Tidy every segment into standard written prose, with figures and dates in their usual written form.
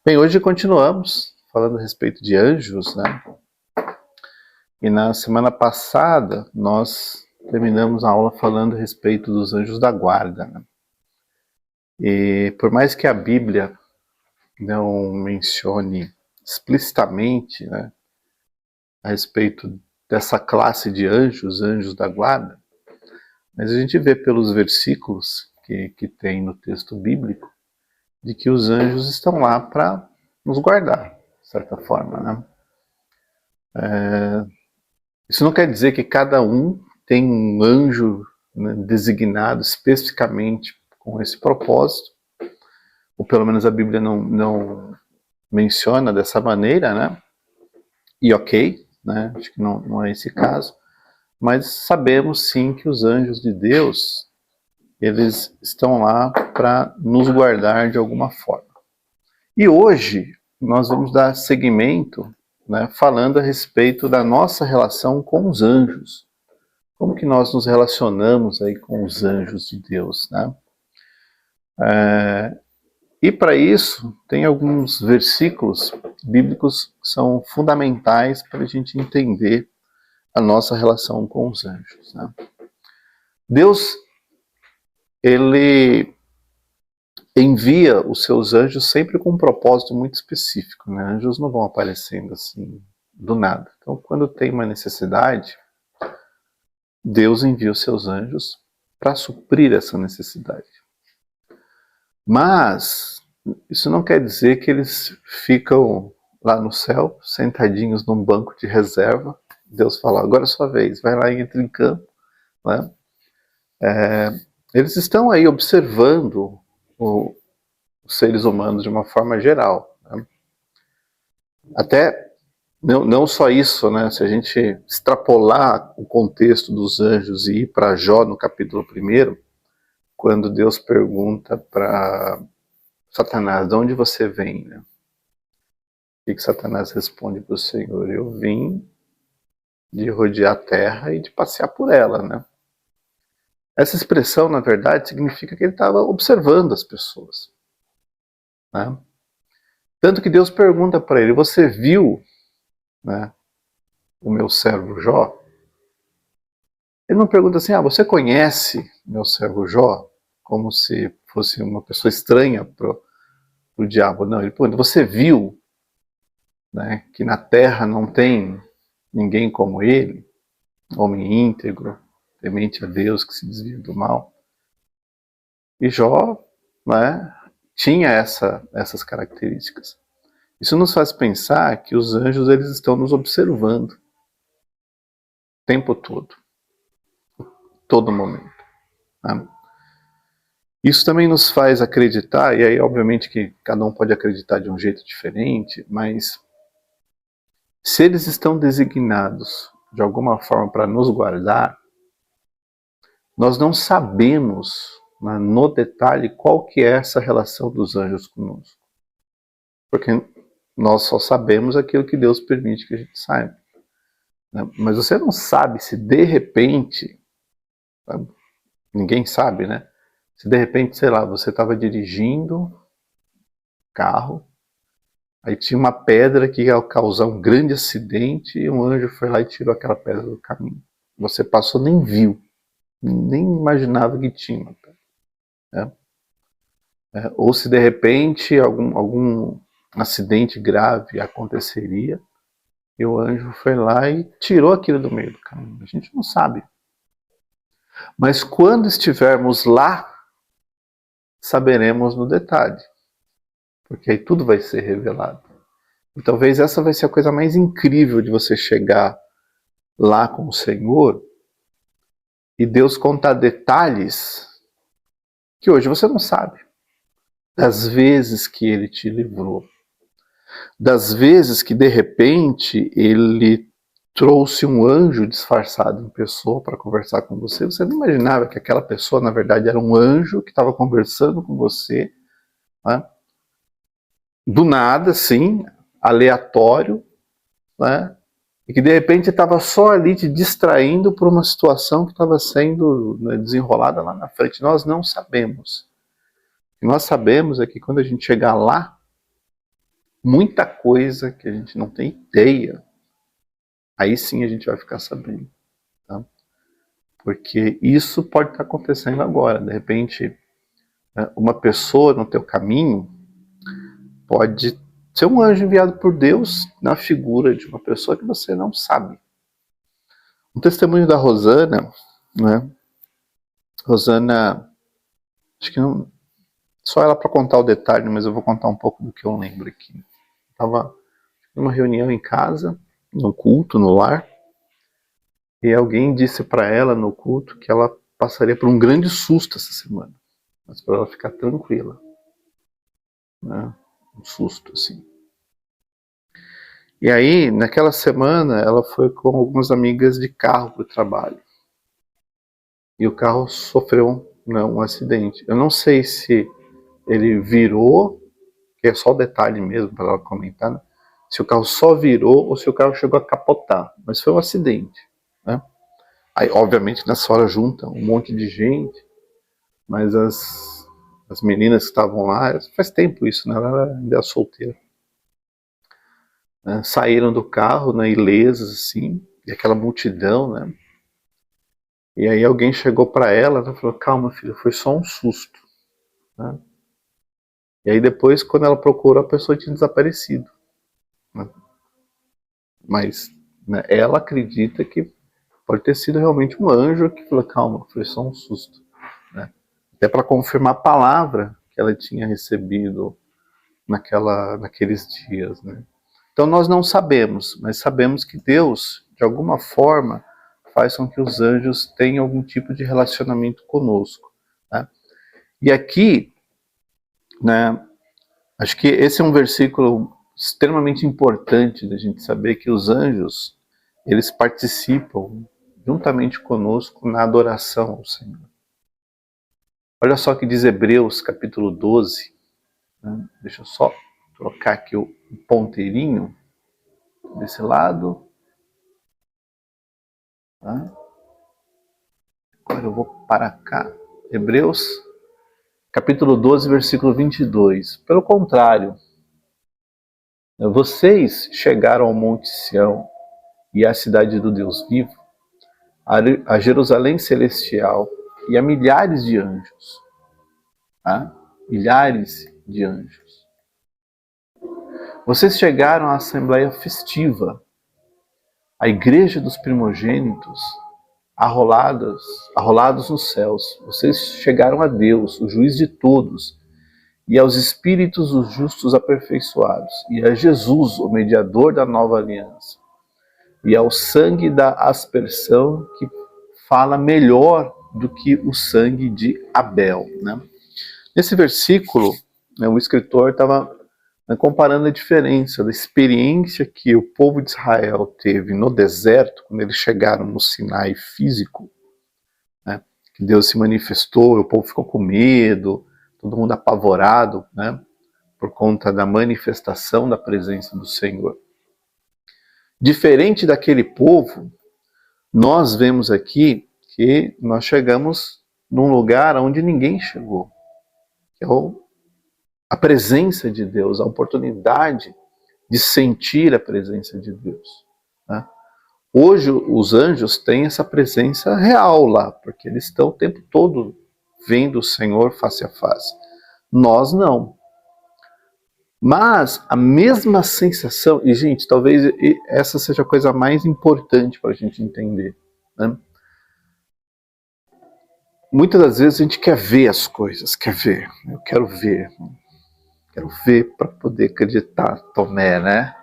Bem, hoje continuamos falando a respeito de anjos, né? E na semana passada nós terminamos a aula falando a respeito dos anjos da guarda, né? E por mais que a Bíblia não mencione explicitamente, né, a respeito dessa classe de anjos, anjos da guarda, mas a gente vê pelos versículos que tem no texto bíblico de que os anjos estão lá para nos guardar, de certa forma, né? Isso não quer dizer que cada um tem um anjo, né, designado especificamente com esse propósito, ou pelo menos a Bíblia não menciona dessa maneira, né? E ok, né? Acho que não é esse caso, mas sabemos sim que os anjos de Deus, eles estão lá para nos guardar de alguma forma. E hoje nós vamos dar seguimento, né, falando a respeito da nossa relação com os anjos. Como que nós nos relacionamos aí com os anjos de Deus, né? E para isso, tem alguns versículos bíblicos que são fundamentais para a gente entender a nossa relação com os anjos, né? Deus, ele envia os seus anjos sempre com um propósito muito específico, né? Anjos não vão aparecendo assim do nada. Então, quando tem uma necessidade, Deus envia os seus anjos para suprir essa necessidade. Mas isso não quer dizer que eles ficam lá no céu, sentadinhos num banco de reserva. Deus fala, agora é sua vez, vai lá e entra em campo, né? Eles estão aí observando os seres humanos de uma forma geral, né? Até não só isso, né? Se a gente extrapolar o contexto dos anjos e ir para Jó no capítulo 1, quando Deus pergunta para Satanás, de onde você vem, né? O que Satanás responde para o Senhor? Eu vim de rodear a terra e de passear por ela, né? Essa expressão, na verdade, significa que ele estava observando as pessoas, né? Tanto que Deus pergunta para ele, você viu, né, o meu servo Jó? Ele não pergunta assim, você conhece meu servo Jó? Como se fosse uma pessoa estranha para o diabo. Não, ele pergunta, você viu, né, que na terra não tem ninguém como ele? Homem íntegro, temente a Deus, que se desvia do mal. E Jó, né, tinha essas características. Isso nos faz pensar que os anjos, eles estão nos observando o tempo todo momento, né? Isso também nos faz acreditar, e aí obviamente que cada um pode acreditar de um jeito diferente, mas se eles estão designados de alguma forma para nos guardar, nós não sabemos, né, no detalhe qual que é essa relação dos anjos conosco. Porque nós só sabemos aquilo que Deus permite que a gente saiba, né? Mas você não sabe se de repente, sabe? Ninguém sabe, né? Se de repente, sei lá, você estava dirigindo carro, aí tinha uma pedra que ia causar um grande acidente e um anjo foi lá e tirou aquela pedra do caminho. Você passou, nem viu, nem imaginava que tinha uma pedra, né? Ou se de repente algum acidente grave aconteceria e o anjo foi lá e tirou aquilo do meio do caminho. A gente não sabe. Mas quando estivermos lá, saberemos no detalhe, porque aí tudo vai ser revelado. E talvez essa vai ser a coisa mais incrível de você chegar lá com o Senhor e Deus contar detalhes que hoje você não sabe. Das vezes que Ele te livrou. Das vezes que de repente Ele trouxe um anjo disfarçado em pessoa para conversar com você. Você não imaginava que aquela pessoa na verdade era um anjo que estava conversando com você, né? Do nada, assim, aleatório, né? E que de repente estava só ali te distraindo por uma situação que estava sendo, né, desenrolada lá na frente. Nós não sabemos. O que nós sabemos é que quando a gente chegar lá, muita coisa que a gente não tem ideia, aí sim a gente vai ficar sabendo. Tá? Porque isso pode estar acontecendo agora. De repente, uma pessoa no teu caminho pode ser um anjo enviado por Deus na figura de uma pessoa que você não sabe. Um testemunho da Rosana, né? Rosana, acho que não, só ela para contar o detalhe, mas eu vou contar um pouco do que eu lembro aqui. Estava numa reunião em casa, no culto, no lar, e alguém disse para ela no culto que ela passaria por um grande susto essa semana, mas para ela ficar tranquila, né? Um susto assim. E aí, naquela semana, ela foi com algumas amigas de carro para o trabalho. E o carro sofreu, né, um acidente. Eu não sei se ele virou, que é só o detalhe mesmo para ela comentar, né? Se o carro só virou ou se o carro chegou a capotar. Mas foi um acidente, né? Aí, obviamente, nessa hora junta um monte de gente, mas as meninas que estavam lá, faz tempo isso, né? Ela ainda é solteira. Né? Saíram do carro, né, ilesas, assim, e aquela multidão, né? E aí alguém chegou para ela e falou, calma filha, foi só um susto. Né? E aí depois, quando ela procurou, a pessoa tinha desaparecido. Né? Mas, né, ela acredita que pode ter sido realmente um anjo que falou, calma, foi só um susto. Né? Até para confirmar a palavra que ela tinha recebido naqueles dias. Né? Então nós não sabemos, mas sabemos que Deus, de alguma forma, faz com que os anjos tenham algum tipo de relacionamento conosco. Né? E aqui, né, acho que esse é um versículo extremamente importante da gente saber que os anjos, eles participam juntamente conosco na adoração ao Senhor. Olha só o que diz Hebreus capítulo 12. Né? Deixa eu só trocar aqui o ponteirinho desse lado. Tá? Agora eu vou para cá. Hebreus capítulo 12, versículo 22. Pelo contrário, vocês chegaram ao Monte Sião e à cidade do Deus vivo, a Jerusalém celestial e a milhares de anjos. Tá? Milhares de anjos. Vocês chegaram à assembleia festiva, à igreja dos primogênitos, arrolados nos céus. Vocês chegaram a Deus, o juiz de todos, e aos espíritos dos justos aperfeiçoados, e a Jesus, o mediador da nova aliança, e ao sangue da aspersão que fala melhor do que o sangue de Abel. Né? Nesse versículo, né, o escritor estava comparando a diferença da experiência que o povo de Israel teve no deserto, quando eles chegaram no Sinai físico, né, que Deus se manifestou, o povo ficou com medo, todo mundo apavorado, né, por conta da manifestação da presença do Senhor. Diferente daquele povo, nós vemos aqui que nós chegamos num lugar onde ninguém chegou, que é a presença de Deus, a oportunidade de sentir a presença de Deus. Né? Hoje os anjos têm essa presença real lá, porque eles estão o tempo todo vendo o Senhor face a face. Nós não. Mas a mesma sensação, e gente, talvez essa seja a coisa mais importante para a gente entender. Né? Muitas das vezes a gente quer ver as coisas, eu quero ver para poder acreditar, Tomé, né?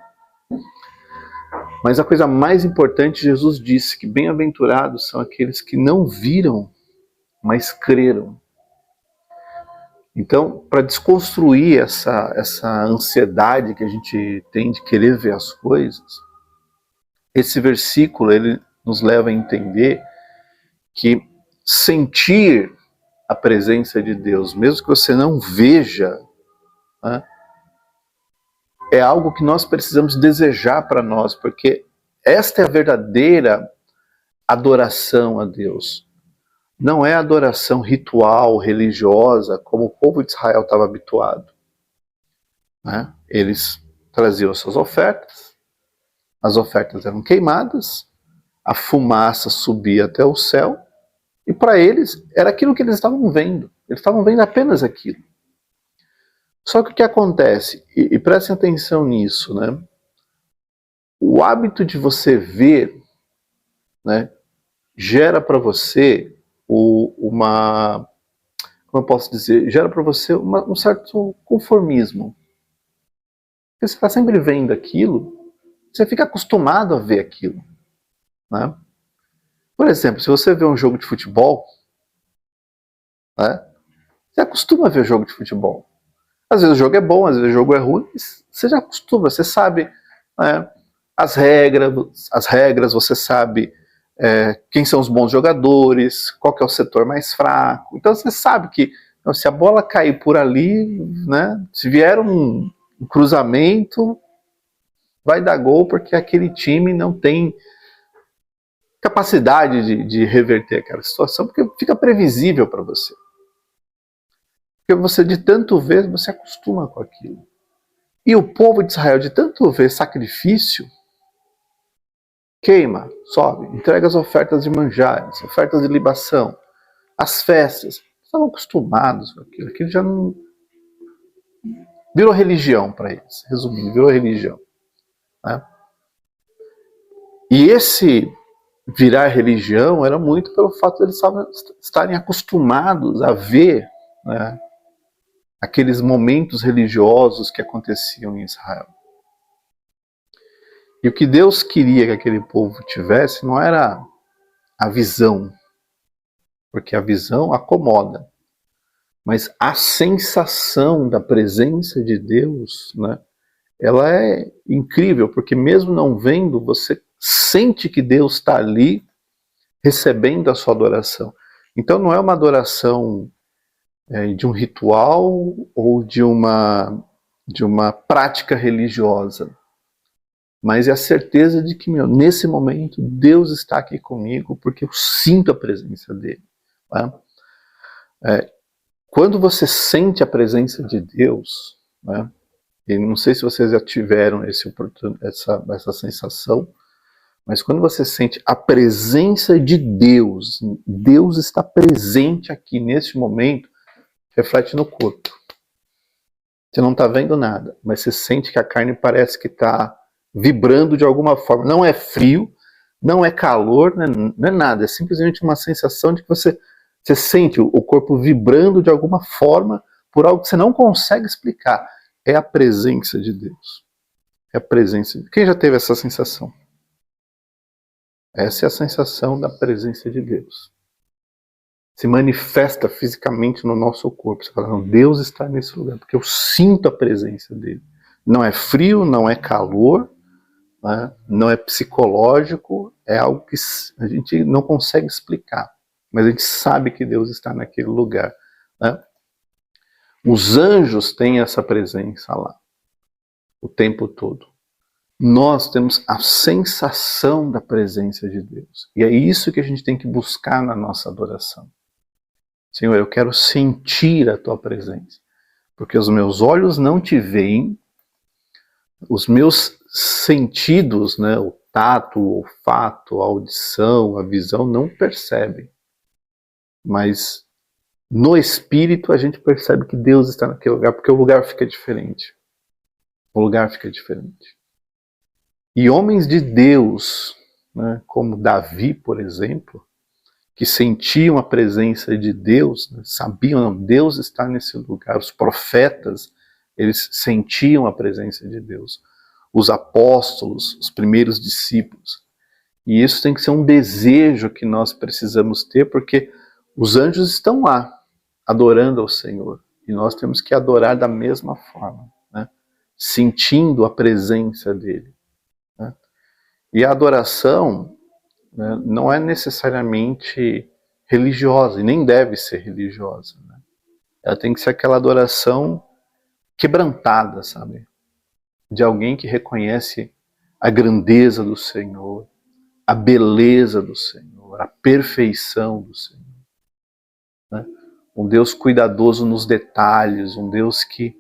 Mas a coisa mais importante, Jesus disse que bem-aventurados são aqueles que não viram, mas creram. Então, para desconstruir essa ansiedade que a gente tem de querer ver as coisas, esse versículo ele nos leva a entender que sentir a presença de Deus, mesmo que você não veja, né, é algo que nós precisamos desejar para nós, porque esta é a verdadeira adoração a Deus. Não é adoração ritual, religiosa, como o povo de Israel estava habituado. Né? Eles traziam as suas ofertas, as ofertas eram queimadas, a fumaça subia até o céu, e para eles era aquilo que eles estavam vendo. Eles estavam vendo apenas aquilo. Só que o que acontece, e prestem atenção nisso, né? O hábito de você ver, né, gera para você uma, como eu posso dizer, gera para você um certo conformismo. Porque você está sempre vendo aquilo, você fica acostumado a ver aquilo, né? Por exemplo, se você vê um jogo de futebol, né, você acostuma a ver jogo de futebol. Às vezes o jogo é bom, às vezes o jogo é ruim, mas você já acostuma, você sabe, né, as regras, você sabe quem são os bons jogadores, qual que é o setor mais fraco. Então você sabe que se a bola cair por ali, né, se vier um cruzamento, vai dar gol porque aquele time não tem capacidade de reverter aquela situação, porque fica previsível para você. Porque você, de tanto ver, você acostuma com aquilo. E o povo de Israel, de tanto ver sacrifício, queima, sobe, entrega as ofertas de manjares, ofertas de libação, as festas. Estavam acostumados com aquilo. Aquilo já não... virou religião para eles. Resumindo, virou religião. Né? E esse virar religião era muito pelo fato de eles estarem acostumados a ver, né, aqueles momentos religiosos que aconteciam em Israel. E o que Deus queria que aquele povo tivesse não era a visão, porque a visão acomoda, mas a sensação da presença de Deus, né, ela é incrível, porque mesmo não vendo, você sente que Deus está ali recebendo a sua adoração. Então não é uma adoração de um ritual ou de uma prática religiosa, mas é a certeza de que, nesse momento, Deus está aqui comigo porque eu sinto a presença dele. Né? Quando você sente a presença de Deus, né, e não sei se vocês já tiveram essa sensação, mas quando você sente a presença de Deus, Deus está presente aqui nesse momento, reflete no corpo. Você não está vendo nada, mas você sente que a carne parece que está vibrando de alguma forma. Não é frio, não é calor, não é nada. É simplesmente uma sensação de que você sente o corpo vibrando de alguma forma por algo que você não consegue explicar. É a presença de Deus. É a presença. Quem já teve essa sensação? Essa é a sensação da presença de Deus. Se manifesta fisicamente no nosso corpo. Você fala, não, Deus está nesse lugar, porque eu sinto a presença dele. Não é frio, não é calor, né? Não é psicológico, é algo que a gente não consegue explicar, mas a gente sabe que Deus está naquele lugar. Né? Os anjos têm essa presença lá, o tempo todo. Nós temos a sensação da presença de Deus. E é isso que a gente tem que buscar na nossa adoração. Senhor, eu quero sentir a tua presença, porque os meus olhos não te veem, os meus sentidos, né, o tato, o olfato, a audição, a visão, não percebem. Mas no espírito a gente percebe que Deus está naquele lugar, porque o lugar fica diferente. O lugar fica diferente. E homens de Deus, né, como Davi, por exemplo, que sentiam a presença de Deus, né, sabiam, não, Deus está nesse lugar. Os profetas, eles sentiam a presença de Deus. Os apóstolos, os primeiros discípulos. E isso tem que ser um desejo que nós precisamos ter, porque os anjos estão lá, adorando ao Senhor. E nós temos que adorar da mesma forma, né, sentindo a presença dele. Né? E a adoração, né, não é necessariamente religiosa, e nem deve ser religiosa. Né? Ela tem que ser aquela adoração quebrantada, sabe? De alguém que reconhece a grandeza do Senhor, a beleza do Senhor, a perfeição do Senhor. Né? Um Deus cuidadoso nos detalhes, um Deus que,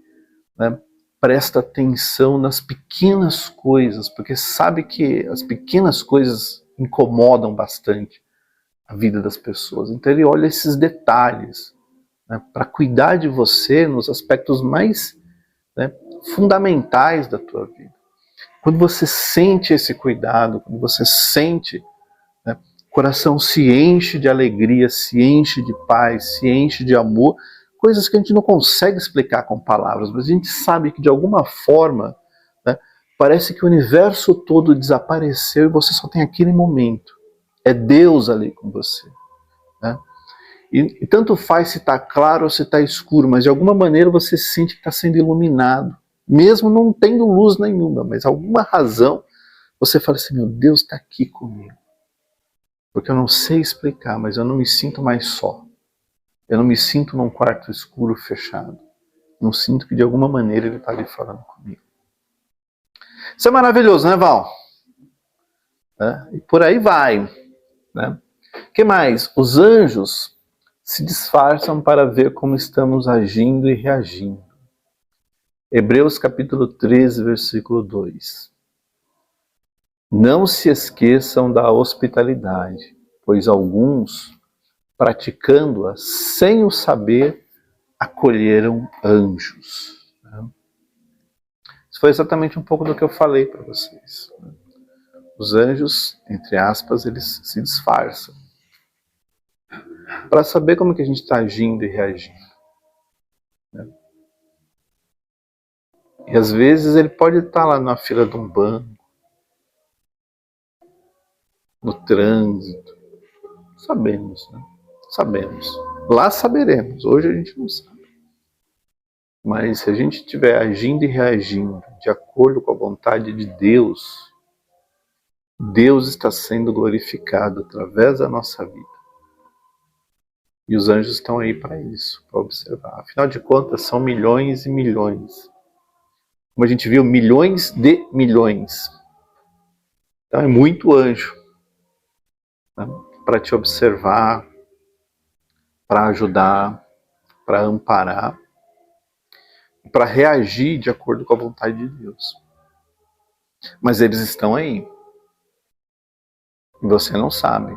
né, presta atenção nas pequenas coisas, porque sabe que as pequenas coisas incomodam bastante a vida das pessoas. Então ele olha esses detalhes, né, para cuidar de você nos aspectos mais, né, fundamentais da tua vida. Quando você sente esse cuidado, quando você sente, né, o coração se enche de alegria, se enche de paz, se enche de amor, coisas que a gente não consegue explicar com palavras, mas a gente sabe que de alguma forma, né, parece que o universo todo desapareceu e você só tem aquele momento. É Deus ali com você, né? E tanto faz se está claro ou se está escuro, mas de alguma maneira você sente que está sendo iluminado, mesmo não tendo luz nenhuma, mas alguma razão você fala assim, meu Deus está aqui comigo. Porque eu não sei explicar, mas eu não me sinto mais só. Eu não me sinto num quarto escuro fechado. Não sinto que de alguma maneira ele está ali falando comigo. Isso é maravilhoso, né, Val? E por aí vai, né? O que mais? Os anjos se disfarçam para ver como estamos agindo e reagindo. Hebreus capítulo 13, versículo 2. Não se esqueçam da hospitalidade, pois alguns, praticando-a sem o saber, acolheram anjos. Isso foi exatamente um pouco do que eu falei para vocês. Os anjos, entre aspas, eles se disfarçam para saber como que a gente está agindo e reagindo. E às vezes ele pode estar lá na fila de um banco, no trânsito. Sabemos, né? Sabemos. Lá saberemos, hoje a gente não sabe. Mas se a gente estiver agindo e reagindo de acordo com a vontade de Deus, Deus está sendo glorificado através da nossa vida. E os anjos estão aí para isso, para observar. Afinal de contas, são milhões e milhões. Como a gente viu, milhões de milhões. Então é muito anjo, né, para te observar, para ajudar, para amparar, para reagir de acordo com a vontade de Deus. Mas eles estão aí. E você não sabe.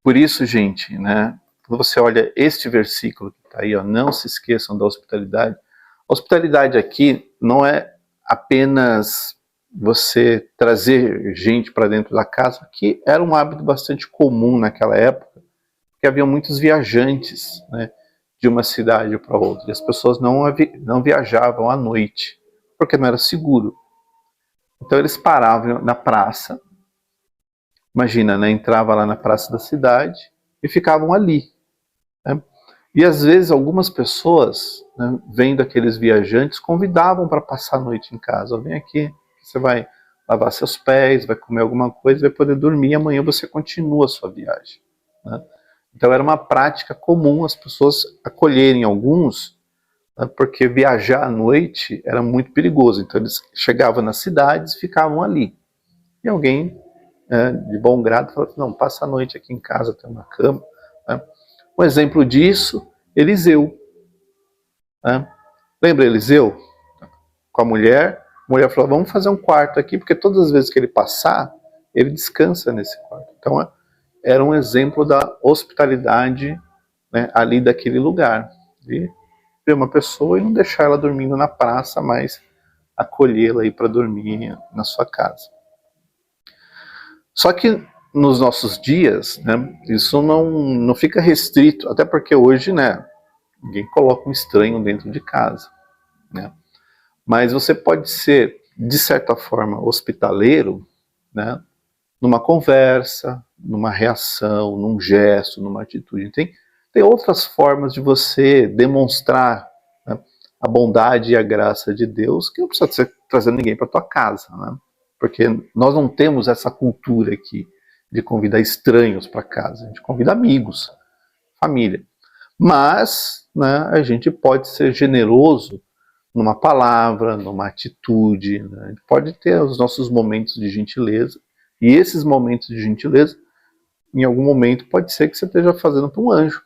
Por isso, gente, né, quando você olha este versículo que está aí, ó, não se esqueçam da hospitalidade. A hospitalidade aqui não é apenas você trazer gente para dentro da casa, que era um hábito bastante comum naquela época, porque havia muitos viajantes, né, de uma cidade para outra. E as pessoas não viajavam à noite, porque não era seguro. Então eles paravam na praça, imagina, né, entrava lá na praça da cidade e ficavam ali, né? E às vezes algumas pessoas, né, vendo aqueles viajantes, convidavam para passar a noite em casa. Vem aqui, você vai lavar seus pés, vai comer alguma coisa, vai poder dormir e amanhã você continua a sua viagem, né? Então era uma prática comum as pessoas acolherem alguns, né, porque viajar à noite era muito perigoso. Então eles chegavam nas cidades e ficavam ali. E alguém, de bom grado, falava, não, passa a noite aqui em casa, tem uma cama, né? Um exemplo disso, Eliseu. Né? Lembra Eliseu? Com a mulher falou, vamos fazer um quarto aqui, porque todas as vezes que ele passar, ele descansa nesse quarto. Então era um exemplo da hospitalidade, né, ali daquele lugar. De ver uma pessoa e não deixar ela dormindo na praça, mas acolhê-la aí para dormir na sua casa. Só que nos nossos dias, né, isso não fica restrito, até porque hoje, né, ninguém coloca um estranho dentro de casa, né? Mas você pode ser, de certa forma, hospitaleiro, né, numa conversa, numa reação, num gesto, numa atitude. Tem outras formas de você demonstrar, né, a bondade e a graça de Deus, que não precisa ser trazendo ninguém para tua casa, né? Porque nós não temos essa cultura aqui de convidar estranhos para casa. A gente convida amigos, família. Mas, né, a gente pode ser generoso numa palavra, numa atitude, né? A gente pode ter os nossos momentos de gentileza. E esses momentos de gentileza, em algum momento, pode ser que você esteja fazendo para um anjo,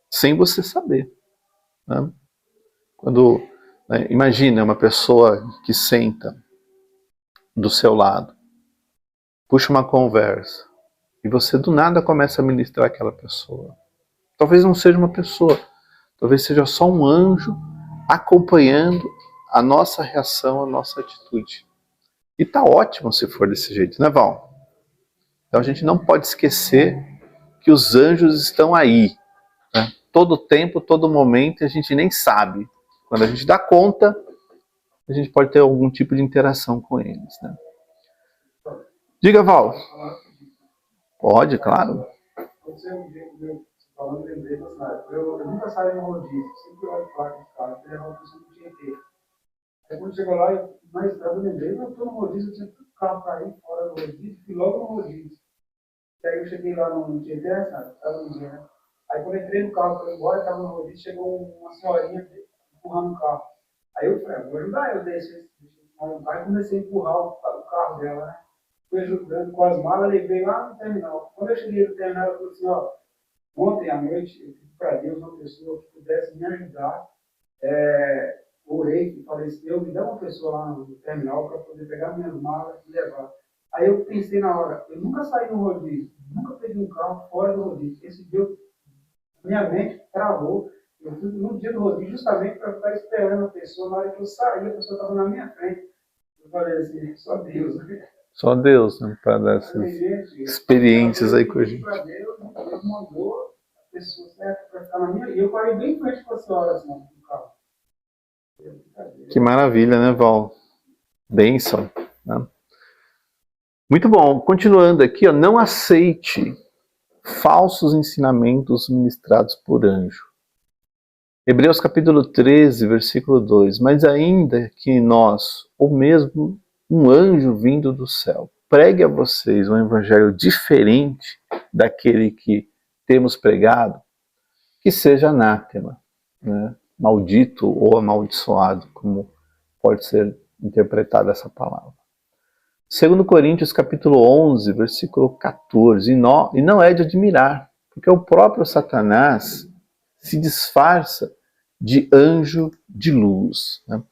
sem você saber, né? Quando Né? Imagina uma pessoa que senta do seu lado, puxa uma conversa, e você do nada começa a ministrar aquela pessoa. Talvez não seja uma pessoa, talvez seja só um anjo acompanhando a nossa reação, a nossa atitude. E tá ótimo se for desse jeito, né, Val? Então a gente não pode esquecer que os anjos estão aí, né? Todo tempo, todo momento, a gente nem sabe. Quando a gente dá conta, a gente pode ter algum tipo de interação com eles, né? Diga, Val. Pode, claro. Eu nunca saio no rodízio, sempre olho placa de carro, eu levo a pessoa do dia inteiro. Aí quando chegou lá, eu lembrei, eu estou no rodízio, eu tinha tanto carro para ir fora do rodízio, fui logo no rodízio. E aí eu cheguei lá no Tietê, sabe? Estava no dia, né? Aí quando eu entrei no carro para ir embora, estava no rodízio, chegou uma senhorinha empurrando o carro. Aí eu falei, vou ajudar, eu desci no carro e comecei a empurrar o carro dela, né? Fui ajudando com as malas, levei lá no terminal. Quando eu cheguei no terminal, eu falei assim, ó, ontem à noite eu pedi para Deus uma pessoa que pudesse me ajudar. Orei e falei assim, Deus, me dá uma pessoa lá no terminal para poder pegar minhas malas e levar. Aí eu pensei na hora, eu nunca saí no rodízio, nunca peguei um carro fora do rodízio. Esse dia, minha mente travou. Eu fui no dia do rodízio justamente para ficar esperando a pessoa. Na hora que eu saí, a pessoa estava na minha frente. Eu falei assim, só Deus. Só Deus, né, para dar essas experiências aí com a gente. Deus mandou a pessoa certa para ficar na minha. E eu parei bem em frente com a senhora, assim, no carro. Que maravilha, né, Val? Bênção, né? Muito bom. Continuando aqui, ó, não aceite falsos ensinamentos ministrados por anjo. Hebreus capítulo 13, versículo 2. Mas ainda que nós, ou mesmo um anjo vindo do céu, pregue a vocês um evangelho diferente daquele que temos pregado, que seja anátema, né? Maldito ou amaldiçoado, como pode ser interpretada essa palavra. 2 Coríntios capítulo 11, versículo 14. E não é de admirar, porque o próprio Satanás se disfarça de anjo de luz, né?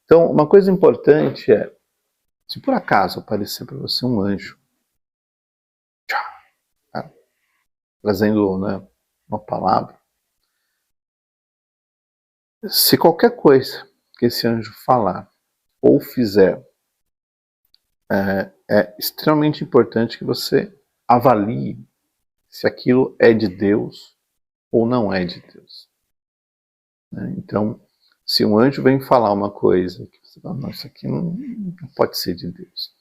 Então, uma coisa importante é, se por acaso aparecer para você um anjo, trazendo, né, uma palavra, se qualquer coisa que esse anjo falar ou fizer, é extremamente importante que você avalie se aquilo é de Deus ou não é de Deus. Então, se um anjo vem falar uma coisa que você fala, não, isso aqui não pode ser de Deus.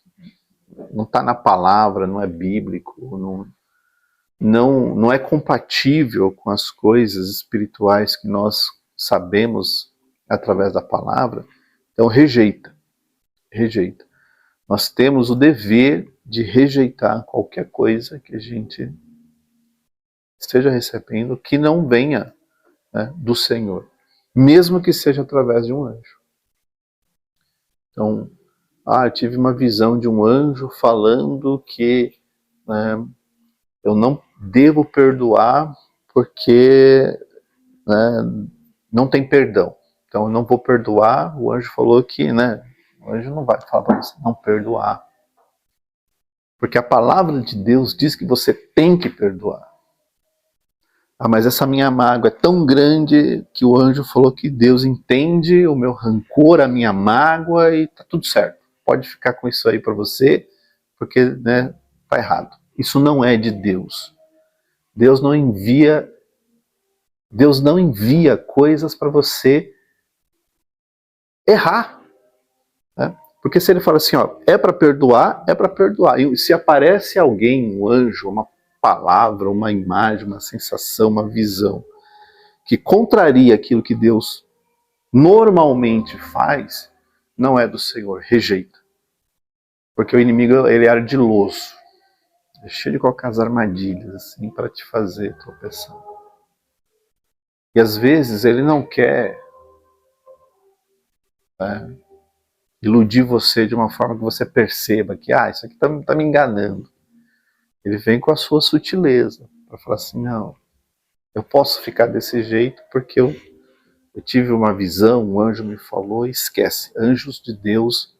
Não está na palavra, não é bíblico, não é compatível com as coisas espirituais que nós sabemos através da palavra, então rejeita. Nós temos o dever de rejeitar qualquer coisa que a gente esteja recebendo que não venha, né, do Senhor, mesmo que seja através de um anjo. Então, eu tive uma visão de um anjo falando que, né, eu não devo perdoar porque, né, não tem perdão. Então eu não vou perdoar. O anjo falou que, né, o anjo não vai falar para você não perdoar. Porque a palavra de Deus diz que você tem que perdoar. Mas essa minha mágoa é tão grande que o anjo falou que Deus entende o meu rancor, a minha mágoa e tá tudo certo. Pode ficar com isso aí para você, porque, né, tá errado. Isso não é de Deus. Deus não envia coisas para você errar, né? Porque se ele fala assim, ó, é para perdoar, é para perdoar. E se aparece alguém, um anjo, uma palavra, uma imagem, uma sensação, uma visão, que contraria aquilo que Deus normalmente faz, não é do Senhor, rejeita. Porque o inimigo, ele é ardiloso, é cheio de colocar as armadilhas assim para te fazer tropeçar. E às vezes ele não quer, né, iludir você de uma forma que você perceba que, isso aqui tá me enganando. Ele vem com a sua sutileza para falar assim, não, eu posso ficar desse jeito porque eu eu tive uma visão, um anjo me falou, esquece. Anjos de Deus,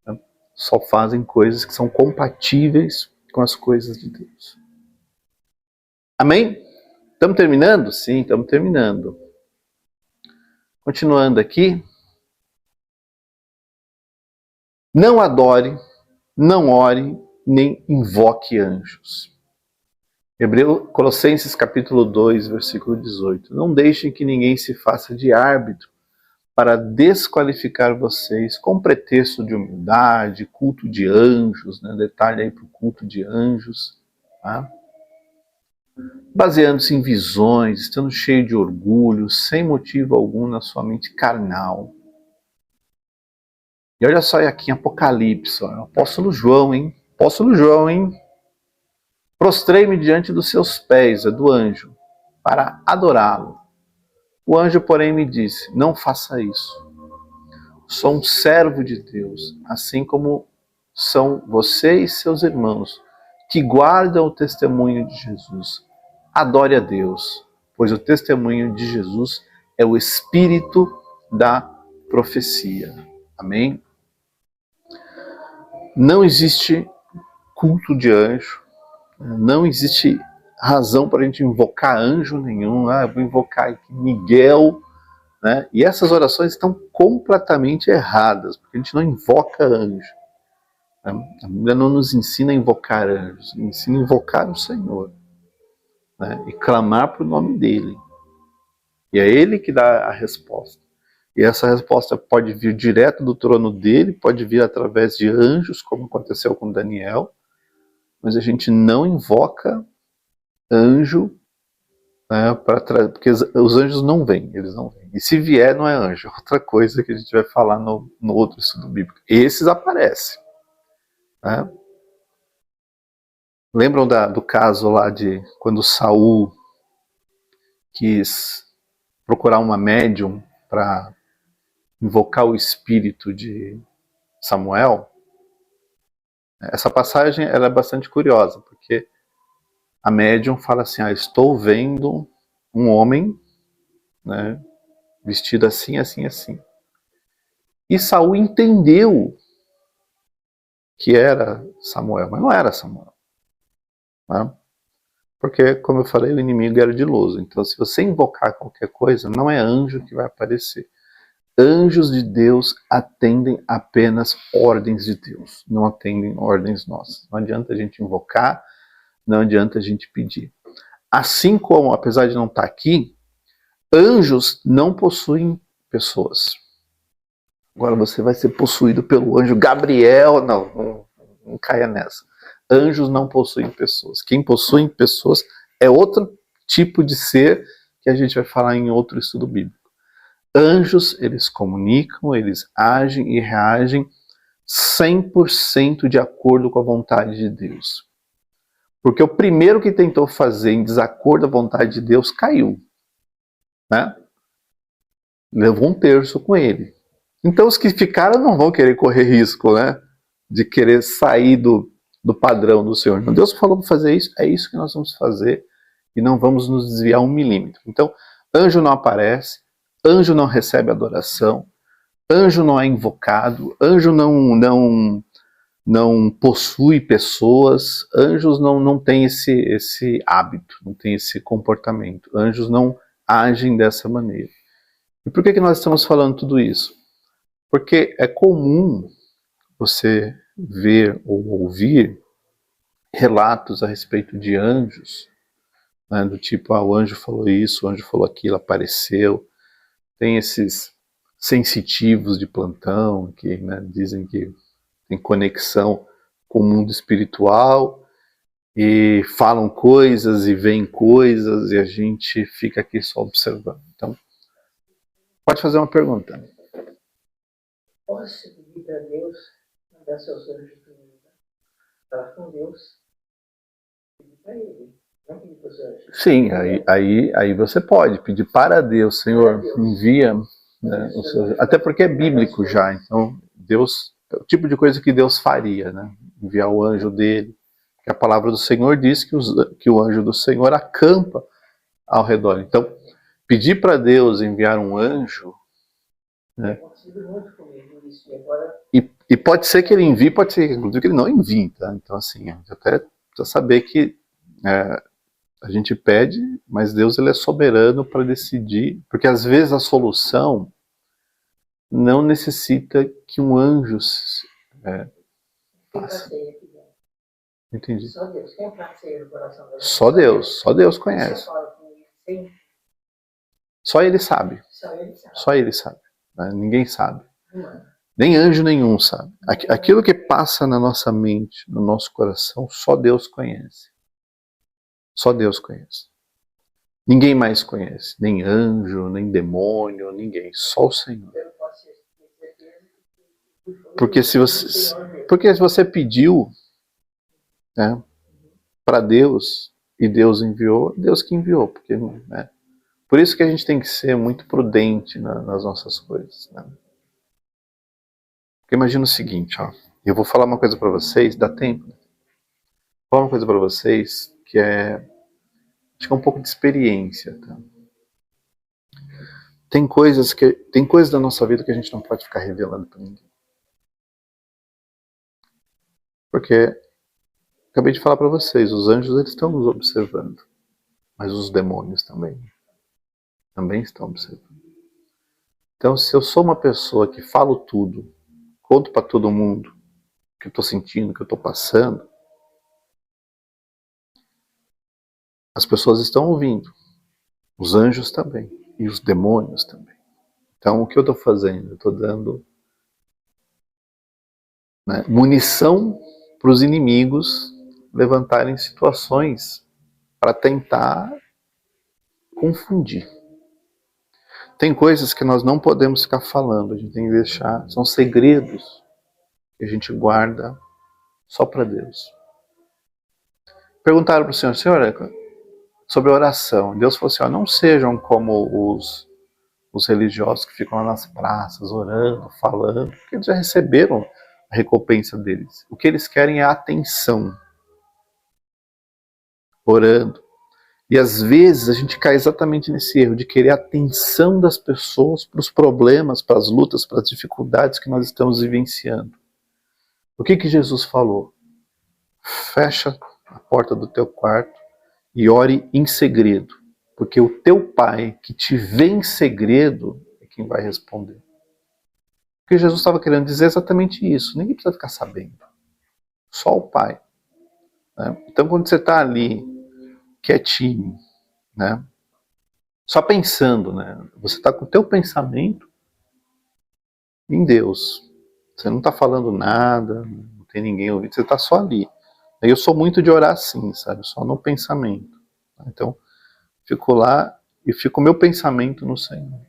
né, só fazem coisas que são compatíveis com as coisas de Deus. Amém? Estamos terminando? Sim, estamos terminando. Continuando aqui. Não adore, não ore, nem invoque anjos. Colossenses capítulo 2, versículo 18. Não deixem que ninguém se faça de árbitro para desqualificar vocês com pretexto de humildade, culto de anjos, né? Detalhe aí para o culto de anjos, tá? Baseando-se em visões, estando cheio de orgulho, sem motivo algum na sua mente carnal. E olha só aqui em Apocalipse, ó, apóstolo João, hein? Apóstolo João, hein? Prostrei-me diante dos seus pés, é do anjo, para adorá-lo. O anjo, porém, me disse, não faça isso. Sou um servo de Deus, assim como são você e seus irmãos, que guardam o testemunho de Jesus. Adore a Deus, pois o testemunho de Jesus é o espírito da profecia. Amém? Não existe culto de anjo, não existe razão para a gente invocar anjo nenhum. Eu vou invocar aqui Miguel, né? E essas orações estão completamente erradas, porque a gente não invoca anjo. A Bíblia não nos ensina a invocar anjos, ensina a invocar o Senhor, né? E clamar para o nome dele. E é ele que dá a resposta. E essa resposta pode vir direto do trono dele, pode vir através de anjos, como aconteceu com Daniel, mas a gente não invoca anjo, né, porque os anjos não vêm, eles não vêm. E se vier, não é anjo, é outra coisa que a gente vai falar no outro estudo bíblico. Esses aparecem. Né? Lembram do caso lá de quando Saul quis procurar uma médium para invocar o espírito de Samuel? Essa passagem ela é bastante curiosa, porque a médium fala assim, estou vendo um homem, né, vestido assim, assim, assim. E Saul entendeu que era Samuel, mas não era Samuel. Né? Porque, como eu falei, o inimigo era ardiloso. Então, se você invocar qualquer coisa, não é anjo que vai aparecer. Anjos de Deus atendem apenas ordens de Deus, não atendem ordens nossas. Não adianta a gente invocar, não adianta a gente pedir. Assim como, apesar de não estar aqui, anjos não possuem pessoas. Agora você vai ser possuído pelo anjo Gabriel. Não caia nessa. Anjos não possuem pessoas. Quem possui pessoas é outro tipo de ser que a gente vai falar em outro estudo bíblico. Anjos, eles comunicam, eles agem e reagem 100% de acordo com a vontade de Deus. Porque o primeiro que tentou fazer em desacordo à vontade de Deus caiu. Né? Levou um terço com ele. Então os que ficaram não vão querer correr risco, né? De querer sair do padrão do Senhor. Então, Deus falou para fazer isso, é isso que nós vamos fazer e não vamos nos desviar 1 milímetro. Então, anjo não aparece, anjo não recebe adoração, anjo não é invocado, anjo não possui pessoas, anjos não têm esse hábito, não têm esse comportamento, anjos não agem dessa maneira. E por que nós estamos falando tudo isso? Porque é comum você ver ou ouvir relatos a respeito de anjos, né, do tipo, o anjo falou isso, o anjo falou aquilo, apareceu. Tem esses sensitivos de plantão que, né, dizem que tem conexão com o mundo espiritual e falam coisas e veem coisas e a gente fica aqui só observando. Então, pode fazer uma pergunta. Posso pedir para Deus mandar seus anjos para falar com Deus? Pedir para Ele, não pedir para os anjos. Sim, aí você pode pedir para Deus, Senhor, envia, né, até porque é bíblico já, então Deus, é o tipo de coisa que Deus faria, né? Enviar o anjo dele, que a palavra do Senhor diz que o anjo do Senhor acampa ao redor. Então, pedir para Deus enviar um anjo, né? Acontecido muito comigo isso. E agora, E pode ser que ele envie, pode ser inclusive que ele não envie, tá? Então assim, a gente até precisa saber que a gente pede, mas Deus ele é soberano para decidir, porque às vezes a solução não necessita que um anjo quem faça. passeia aqui dentro? Entendi. Só Deus. Quem passeia no coração da gente? Só Deus Você conhece. fala com ele sem, Só ele sabe. só ele sabe. Só ele sabe. Né? Ninguém sabe. Mano, Nem anjo nenhum sabe. Aquilo que passa na nossa mente, no nosso coração, só Deus conhece. Só Deus conhece. Ninguém mais conhece. Nem anjo, nem demônio, ninguém. Só o Senhor. eu posso ter certeza que foi Porque se o você, Senhor mesmo. porque se você pediu, né, para Deus e Deus enviou, Deus que enviou. Porque, né, por isso que a gente tem que ser muito prudente nas nossas coisas. Né? Porque imagina o seguinte, ó, eu vou falar uma coisa para vocês, dá tempo? Vou falar uma coisa para vocês que acho que é um pouco de experiência. Tá? Tem coisas da nossa vida que a gente não pode ficar revelando para ninguém. Porque, acabei de falar para vocês, os anjos eles estão nos observando, mas os demônios também estão observando. Então, se eu sou uma pessoa que falo tudo, conto para todo mundo o que eu estou sentindo, o que eu estou passando, as pessoas estão ouvindo, os anjos também, e os demônios também. Então, o que eu estou fazendo? Eu estou dando, né, munição para os inimigos levantarem situações para tentar confundir. Tem coisas que nós não podemos ficar falando, a gente tem que deixar, são segredos que a gente guarda só para Deus. Perguntaram para o Senhor, sobre oração. Deus falou assim, ó, não sejam como os religiosos que ficam lá nas praças orando, falando, porque eles já receberam a recompensa deles. O que eles querem é atenção. Orando. E às vezes a gente cai exatamente nesse erro de querer a atenção das pessoas para os problemas, para as lutas, para as dificuldades que nós estamos vivenciando. O que Jesus falou? Fecha a porta do teu quarto e ore em segredo, porque o teu pai que te vê em segredo é quem vai responder. Porque Jesus estava querendo dizer exatamente isso. Ninguém precisa ficar sabendo. Só o pai. Né? Então quando você está ali, quietinho, né? Só pensando, né? Você está com o teu pensamento em Deus. Você não está falando nada, não tem ninguém ouvindo, você está só ali. Eu sou muito de orar assim, sabe? Só no pensamento. Então, fico lá e fico o meu pensamento no Senhor.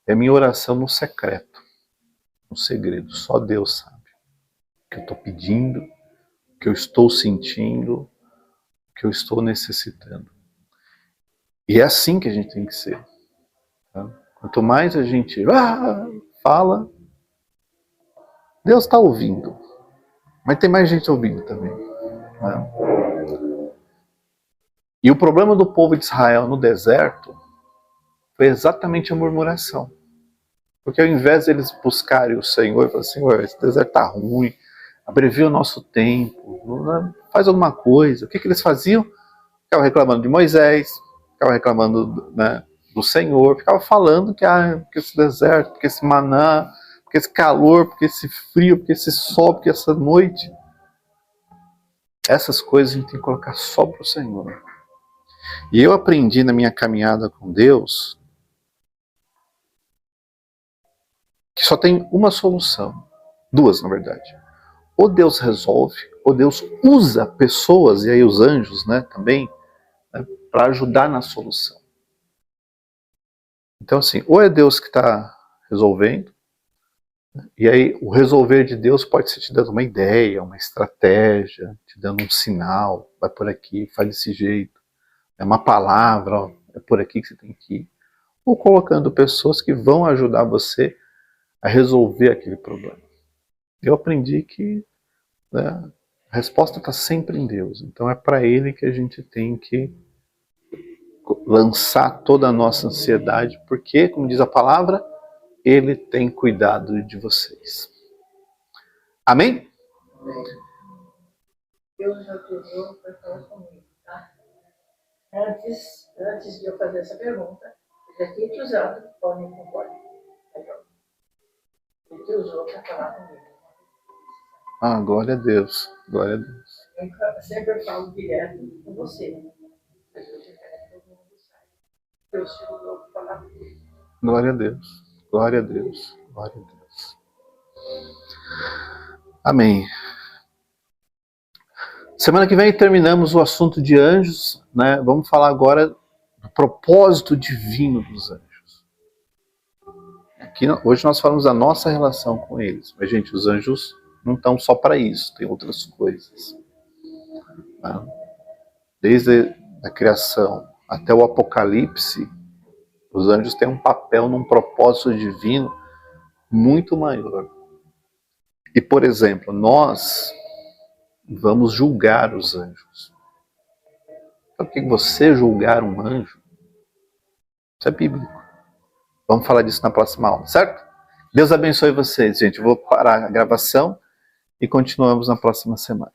É minha oração no secreto, no segredo. Só Deus sabe o que eu estou pedindo, o que eu estou sentindo, o que eu estou necessitando. E é assim que a gente tem que ser. Tá? Quanto mais a gente fala, Deus está ouvindo. Mas tem mais gente ouvindo também. Né? E o problema do povo de Israel no deserto foi exatamente a murmuração. Porque ao invés de eles buscarem o Senhor, falarem, Senhor, esse deserto está ruim, abrevia o nosso tempo, faz alguma coisa. O que eles faziam? Ficavam reclamando de Moisés, ficavam reclamando, né, do Senhor, ficavam falando que esse deserto, porque esse maná, porque esse calor, porque esse frio, porque esse sol, porque essa noite. Essas coisas a gente tem que colocar só para o Senhor. E eu aprendi na minha caminhada com Deus que só tem uma solução. Duas, na verdade. Ou Deus resolve, ou Deus usa pessoas, e aí os anjos, né, também, né, para ajudar na solução. Então assim, ou é Deus que está resolvendo, e aí o resolver de Deus pode ser te dando uma ideia, uma estratégia, te dando um sinal, vai por aqui, faz desse jeito. É uma palavra, ó, é por aqui que você tem que ir. Ou colocando pessoas que vão ajudar você a resolver aquele problema. Eu aprendi que, né, a resposta está sempre em Deus. Então é para Ele que a gente tem que lançar toda a nossa ansiedade, porque, como diz a palavra, Ele tem cuidado de vocês. Amém? Deus já te usou para falar comigo, tá? Antes de eu fazer essa pergunta, eu já tinha te usado, pode não pode. Ele te usou para falar comigo. Ah, glória a Deus, glória a Deus. Eu sempre falo direto com você, mas eu quero que todo mundo saiba. Deus te usou para falar comigo. Glória a Deus, glória a Deus, glória a Deus. Amém. Semana que vem terminamos o assunto de anjos, né? Vamos falar agora do propósito divino dos anjos. Aqui, hoje nós falamos da nossa relação com eles, mas, gente, os anjos não estão só para isso, tem outras coisas. Né? Desde a criação até o Apocalipse, os anjos têm um papel num propósito divino muito maior. E, por exemplo, nós vamos julgar os anjos. Sabe o que você julgar um anjo? Isso é bíblico. Vamos falar disso na próxima aula, certo? Deus abençoe vocês, gente. Eu vou parar a gravação e continuamos na próxima semana.